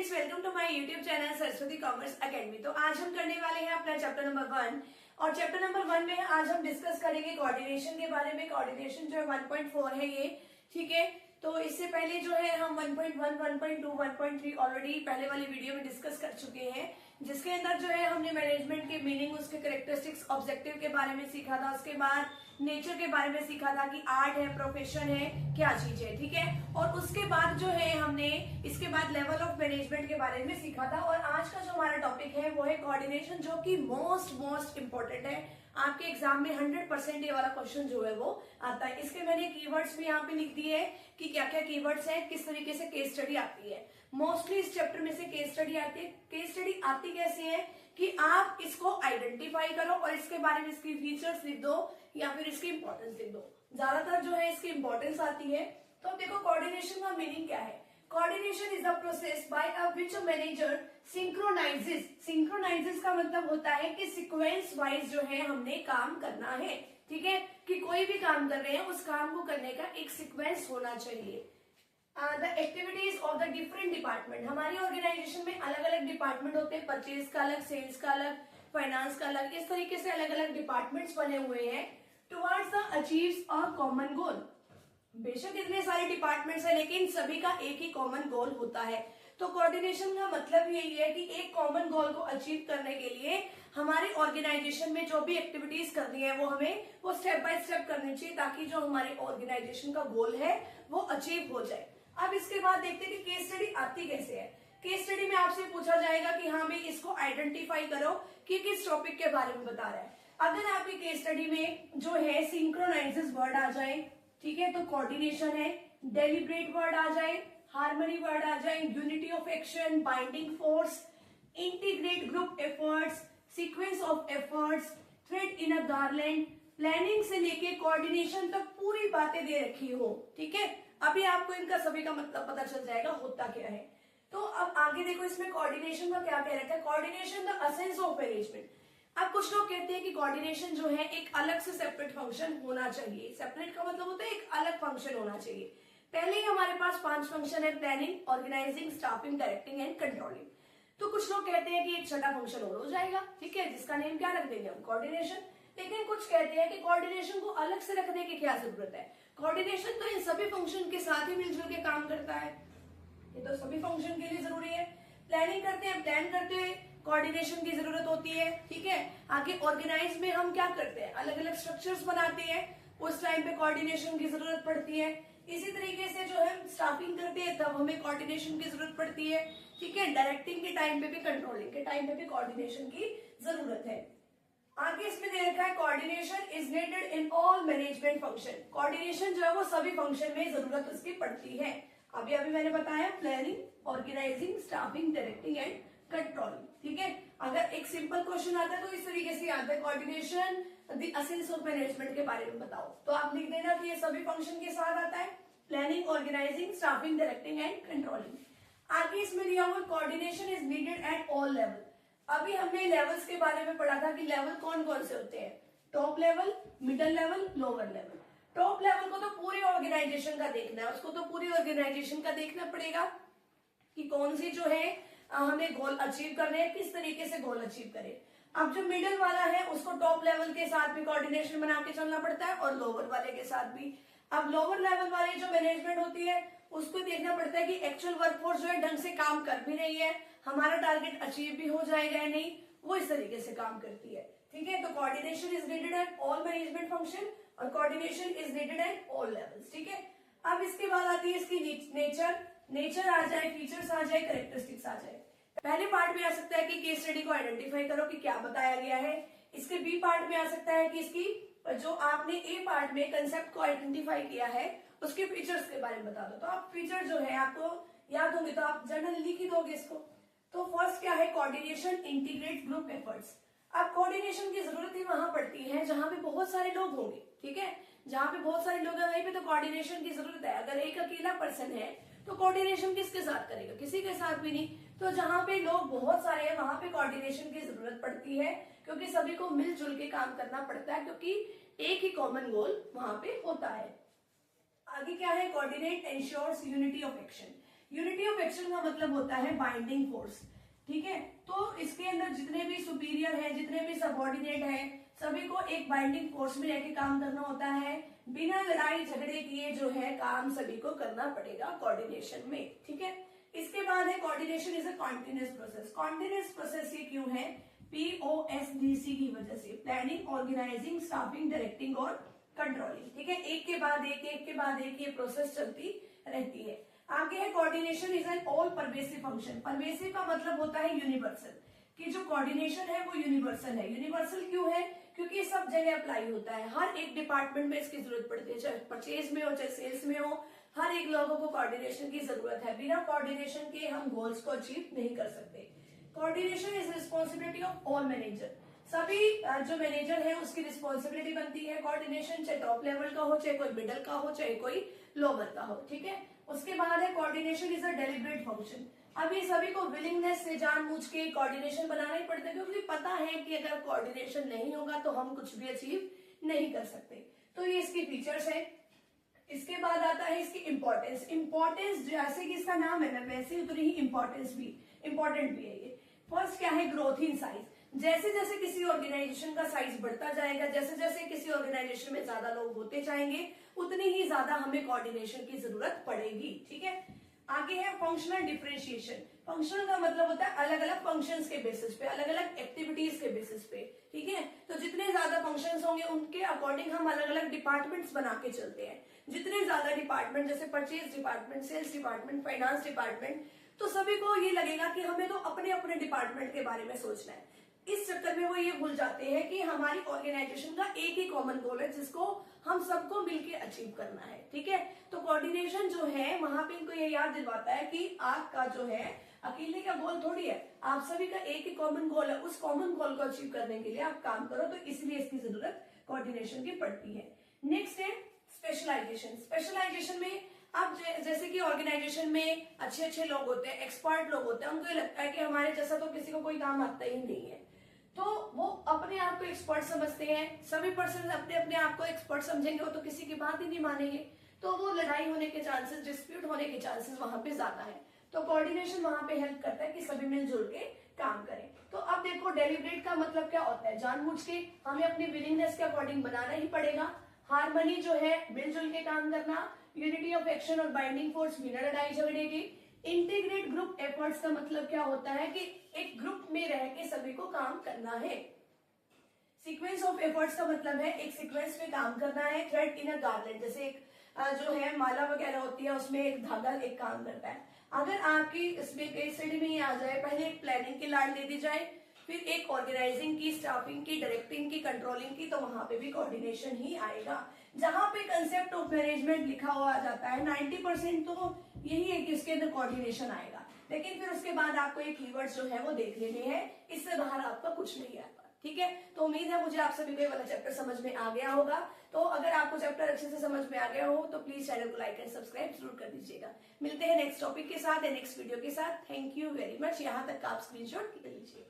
Students, welcome to my YouTube channel Saraswati commerce academy. तो आज हम करने वाले हैं अपना चैप्टर नंबर 1 और चैप्टर नंबर 1 में आज हम डिस्कस करेंगे कोऑर्डिनेशन के बारे में। कोऑर्डिनेशन जो है 1.4 है ये, ठीक है। तो इससे पहले जो है हम 1.1, 1.2, 1.3 ऑलरेडी पहले वाली वीडियो में डिस्कस कर चुके हैं, जिसके अंदर जो है हमने मैनेजमेंट के मीनिंग, उसके कैरेक्टरिस्टिक्स, ऑब्जेक्टिव के बारे में सीखा था। उसके बाद नेचर के बारे में सीखा था कि आर्ट है, प्रोफेशन है, क्या चीज है, ठीक है। और उसके बाद जो है हमने इसके बाद लेवल ऑफ मैनेजमेंट के बारे में सीखा था। और आज का जो हमारा टॉपिक है वो है कोऑर्डिनेशन, जो कि मोस्ट इंपॉर्टेंट है। आपके एग्जाम में 100% ये वाला क्वेश्चन जो है वो आता है। इसके मैंने कीवर्ड्स भी यहाँ पे लिख दिए है कि क्या क्या कीवर्ड्स है, किस तरीके से केस स्टडी आती है। मोस्टली इस चैप्टर में से केस स्टडी आती है। केस स्टडी आती कैसे है कि आप इसको आइडेंटिफाई करो और इसके बारे में इसकी फीचर्स लिख दो या फिर इसकी इंपॉर्टेंस लिख दो। ज्यादातर जो है इसकी इंपॉर्टेंस आती है। तो देखो कोऑर्डिनेशन का मीनिंग क्या है। Coordination is the process by which a manager synchronises का मतलब होता है कि सीक्वेंस वाइज जो है हमने काम करना है, ठीक है। कि कोई भी काम कर रहे हैं, उस काम को करने का एक सीक्वेंस होना चाहिए। The activities of the different department, हमारी ऑर्गेनाइजेशन में अलग अलग डिपार्टमेंट होते हैं। परचेज का अलग, सेल्स का अलग, फाइनेंस का अलग, इस तरीके से अलग अलग डिपार्टमेंट्स बने हुए हैं towards the achieves a common goal. बेशक इतने सारे डिपार्टमेंट्स हैं, लेकिन सभी का एक ही कॉमन गोल होता है। तो कोऑर्डिनेशन का मतलब यही है कि एक कॉमन गोल को अचीव करने के लिए हमारी ऑर्गेनाइजेशन में जो भी एक्टिविटीज करनी है वो स्टेप बाय स्टेप करनी चाहिए, ताकि जो हमारे ऑर्गेनाइजेशन का गोल है वो अचीव हो जाए। अब इसके बाद देखते हैं कि केस स्टडी आती कैसे है। केस स्टडी में आपसे पूछा जाएगा कि हाँ भाई इसको आइडेंटिफाई करो कि किस टॉपिक के बारे में बता रहा है। अगर आपकी केस स्टडी में जो है सिंक्रोनाइजेस वर्ड आ जाए, ठीक है, तो कोऑर्डिनेशन है। डेलिब्रेट वर्ड आ जाए, हार्मनी वर्ड आ जाए, unity of action, binding force, integrate group efforts, sequence of efforts, thread in a garland, planning से लेके कोऑर्डिनेशन तक पूरी बातें दे रखी हो, ठीक है। अभी आपको इनका सभी का मतलब पता चल जाएगा होता क्या है। तो अब आगे देखो इसमें कोऑर्डिनेशन का क्या कह रखा है। Coordination the essence of management. अब कुछ लोग कहते हैं कि कोऑर्डिनेशन जो है एक अलग से सेपरेट फंक्शन होना चाहिए। सेपरेट का मतलब होता है एक अलग फंक्शन होना चाहिए। पहले ही हमारे पास 5 फंक्शन है, planning, organising, staffing, directing and controlling. तो कुछ लोग कहते हैं कि एक छठा फंक्शन और हो जाएगा, ठीक है, जिसका नेम क्या रख देंगे हम, कोऑर्डिनेशन। लेकिन कुछ कहते हैं कि कोऑर्डिनेशन को अलग से रखने की क्या जरूरत है। कोऑर्डिनेशन तो इन सभी फंक्शन के साथ ही मिलजुल के काम करता है, ये तो सभी फंक्शन के लिए जरूरी है। प्लानिंग करते हैं, प्लान करते हुए कोऑर्डिनेशन की जरूरत होती है, ठीक है। आगे ऑर्गेनाइज में हम क्या करते हैं, अलग अलग स्ट्रक्चर्स बनाते हैं, उस टाइम पे कोऑर्डिनेशन की जरूरत पड़ती है। इसी तरीके से जो है स्टाफिंग करते हैं तब हमें कोऑर्डिनेशन की जरूरत पड़ती है, ठीक है। डायरेक्टिंग के टाइम पे भी, कंट्रोलिंग के टाइम पे भी कोऑर्डिनेशन की जरूरत है। आगे इसमें दे रखा है coordination is needed in all management function. Coordination जो है वो सभी फंक्शन में जरूरत उसकी पड़ती है। अभी मैंने बताया planning, organising, staffing, directing and controlling, ठीक है। अगर एक सिंपल क्वेश्चन आता है तो इस तरीके से आता है, coordination the essence of management के बारे में बताओ, तो आप लिख देना कि ये सभी फंक्शन के साथ आता है, planning, organising, staffing, directing and controlling. आगे इसमें दिया हुआ coordination is needed at all level. अभी हमने लेवल्स के बारे में पढ़ा था कि लेवल कौन कौन से होते हैं, top level, middle level, lower level. Top level को तो पूरी ऑर्गेनाइजेशन का देखना है, उसको तो पूरी ऑर्गेनाइजेशन का देखना पड़ेगा कि कौन सी जो है हमें गोल अचीव करने हैं, किस तरीके से गोल अचीव करें। अब जो मिडिल वाला है उसको टॉप लेवल के साथ भी कोऑर्डिनेशन बना के चलना पड़ता है और लोअर वाले के साथ भी। अब लोअर लेवल वाली जो मैनेजमेंट होती है उसको देखना पड़ता है कि एक्चुअल वर्कफोर्स जो है ढंग से काम कर भी रही है, हमारा टारगेट अचीव भी हो जाएगा या नहीं, वो इस तरीके से काम करती है, ठीक है। तो coordination is needed at all management function और coordination is needed at all levels, ठीक है। अब इसके बाद आती है इसकी नेचर आ जाए, फीचर्स आ जाए, कैरेक्टरिस्टिक्स आ जाए। पहले पार्ट में आ सकता है कि केस स्टडी को आइडेंटिफाई करो कि क्या बताया गया है। इसके बी पार्ट में आ सकता है कि इसकी जो आपने ए पार्ट में कंसेप्ट को आइडेंटिफाई किया है उसके फीचर्स के बारे में बता दो। तो आप फीचर जो है आपको याद होंगे तो आप जनरल लिख ही दोगे इसको। तो फर्स्ट क्या है, कोऑर्डिनेशन इंटीग्रेट ग्रुप एफर्ट्स। अब कोऑर्डिनेशन की जरूरत ही वहां पड़ती है जहां पे बहुत सारे लोग होंगे, ठीक है। जहां पे बहुत सारे लोग हैं वहीं पे तो कोऑर्डिनेशन की जरूरत है। अगर एक अकेला पर्सन है तो कोऑर्डिनेशन किसके साथ करेगा, किसी के साथ भी नहीं। तो जहां पे लोग बहुत सारे हैं वहां पे कोऑर्डिनेशन की जरूरत पड़ती है, क्योंकि सभी को मिलजुल के काम करना पड़ता है, क्योंकि एक ही कॉमन गोल वहां पे होता है। आगे क्या है, coordinate ensures unity of action. Unity of action का मतलब होता है बाइंडिंग फोर्स, ठीक है। तो इसके अंदर जितने भी सुपीरियर है, जितने भी सबऑर्डिनेट है, सभी को एक बाइंडिंग फोर्स में रहकर काम करना होता है। बिना लड़ाई झगड़े किए जो है काम सभी को करना पड़ेगा कोऑर्डिनेशन में, ठीक है। इसके बाद है coordination is a continuous process. Continuous process ये क्यों है? POSDC की वजह से, प्लानिंग, ऑर्गेनाइजिंग, स्टाफिंग, डायरेक्टिंग और कंट्रोलिंग, ठीक है। एक के बाद एक ये प्रोसेस चलती रहती है। आगे है coordination is an all pervasive function. Pervasive का मतलब होता है यूनिवर्सल, कि जो कोऑर्डिनेशन है वो यूनिवर्सल है। यूनिवर्सल क्यों है? क्योंकि सब जगह अप्लाई होता है, हर एक डिपार्टमेंट में इसकी जरूरत पड़ती है, चाहे परचेज में हो चाहे सेल्स में हो, हर एक लोगों को कोऑर्डिनेशन की जरूरत है। बिना कोऑर्डिनेशन के हम गोल्स को अचीव नहीं कर सकते। Coordination is responsibility of all manager. सभी जो मैनेजर है उसकी रिस्पॉन्सिबिलिटी बनती है कोऑर्डिनेशन, चाहे टॉप लेवल का हो, चाहे कोई मिडल का हो, चाहे कोई लोअर का हो, ठीक है। उसके बाद है coordination is a deliberate function. अब ये सभी को विलिंगनेस से जानबूझ के कोऑर्डिनेशन बनाना ही पड़ता है, क्योंकि पता है कि अगर कोऑर्डिनेशन नहीं होगा तो हम कुछ भी अचीव नहीं कर सकते। तो ये इसकी फीचर्स है। इसके बाद आता है इसकी इंपॉर्टेंस। इंपॉर्टेंस जैसे कि इसका नाम है ना, वैसे उतनी ही इंपॉर्टेंस भी इंपॉर्टेंट भी है ये। फर्स्ट क्या है? Growth in size. जैसे जैसे किसी ऑर्गेनाइजेशन का साइज बढ़ता जाएगा, जैसे जैसे किसी ऑर्गेनाइजेशन में ज्यादा लोग होते जाएंगे, उतनी ही ज्यादा हमें कोऑर्डिनेशन की जरूरत पड़ेगी, ठीक है। आगे है फंक्शनल डिफरेंशिएशन। फंक्शनल का मतलब होता है अलग अलग फंक्शंस के बेसिस पे, अलग अलग एक्टिविटीज के बेसिस पे, ठीक है। तो जितने ज्यादा फंक्शंस होंगे उनके अकॉर्डिंग हम अलग अलग डिपार्टमेंट्स बना के चलते हैं। जितने ज्यादा डिपार्टमेंट, जैसे purchase department, sales department, finance department, तो सभी को ये लगेगा कि हमें तो अपने अपने डिपार्टमेंट के बारे में सोचना है। इस चक्कर में वो ये भूल जाते हैं कि हमारी ऑर्गेनाइजेशन का एक ही कॉमन गोल है जिसको हम सबको मिलकर अचीव करना है, ठीक है। तो कोऑर्डिनेशन जो है वहां पे इनको ये याद दिलवाता है कि आपका जो है अकेले का गोल थोड़ी है, आप सभी का एक ही कॉमन गोल है। उस कॉमन गोल को अचीव करने के लिए आप काम करो, तो इसलिए इसकी जरूरत कोऑर्डिनेशन की पड़ती है। नेक्स्ट है स्पेशलाइजेशन। स्पेशलाइजेशन में अब जैसे कि ऑर्गेनाइजेशन में अच्छे अच्छे लोग होते हैं, एक्सपर्ट लोग होते हैं, उनको ये लगता है कि हमारे जैसा तो किसी को कोई काम आता ही नहीं है, तो वो अपने आप को एक्सपर्ट समझते हैं। सभी पर्सन अपने अपने आप को एक्सपर्ट समझेंगे, वो तो किसी की बात ही नहीं मानेंगे, तो वो लड़ाई होने के चांसेस, डिस्प्यूट होने के चांसेस वहां पे ज्यादा है। तो कोऑर्डिनेशन वहां पे हेल्प करता है कि सभी मिलजुल के काम करें। तो अब देखो डेलिब्रेट का मतलब क्या होता है? जानबूझ के हमें अपनी विलिंगनेस के अकॉर्डिंग बनाना ही पड़ेगा। हार्मनी जो है मिलजुल के काम करना। यूनिटी ऑफ एक्शन और बाइंडिंग फोर्स, बिना लड़ाई झगड़े के। इंटीग्रेट ग्रुप एफर्ट्स का मतलब क्या होता है कि एक ग्रुप में रह के सभी को काम करना है। सीक्वेंस ऑफ एफर्ट्स का मतलब है एक सीक्वेंस में काम करना है। थ्रेड इन अ गार्लेंड, जैसे एक जो है माला वगैरह होती है उसमें एक धागा एक काम करता है। अगर आपकी इसमें केस स्टडी में ही आ जाए, पहले एक प्लानिंग की लाइन दे दी जाए, फिर एक ऑर्गेनाइजिंग की, स्टाफिंग की, डायरेक्टिंग की, कंट्रोलिंग की, तो वहां पे भी कोऑर्डिनेशन ही आएगा। जहां पे कंसेप्ट ऑफ मैनेजमेंट लिखा हुआ आ जाता है 90% तो यही है कि उसके अंदर कोऑर्डिनेशन आएगा, लेकिन फिर उसके बाद आपको ये कीवर्ड्स जो है वो देख लेने हैं, इससे बाहर आपका कुछ नहीं आता, ठीक है। तो उम्मीद है मुझे आप सभी को ये वाला चैप्टर समझ में आ गया होगा। तो अगर आपको चैप्टर अच्छे से समझ में आ गया हो तो प्लीज चैनल को लाइक एंड सब्सक्राइब जरूर कर दीजिएगा। मिलते हैं नेक्स्ट टॉपिक के साथ या नेक्स्ट वीडियो के साथ। Thank you very much. यहाँ तक आप स्क्रीनशॉट ले लीजिए।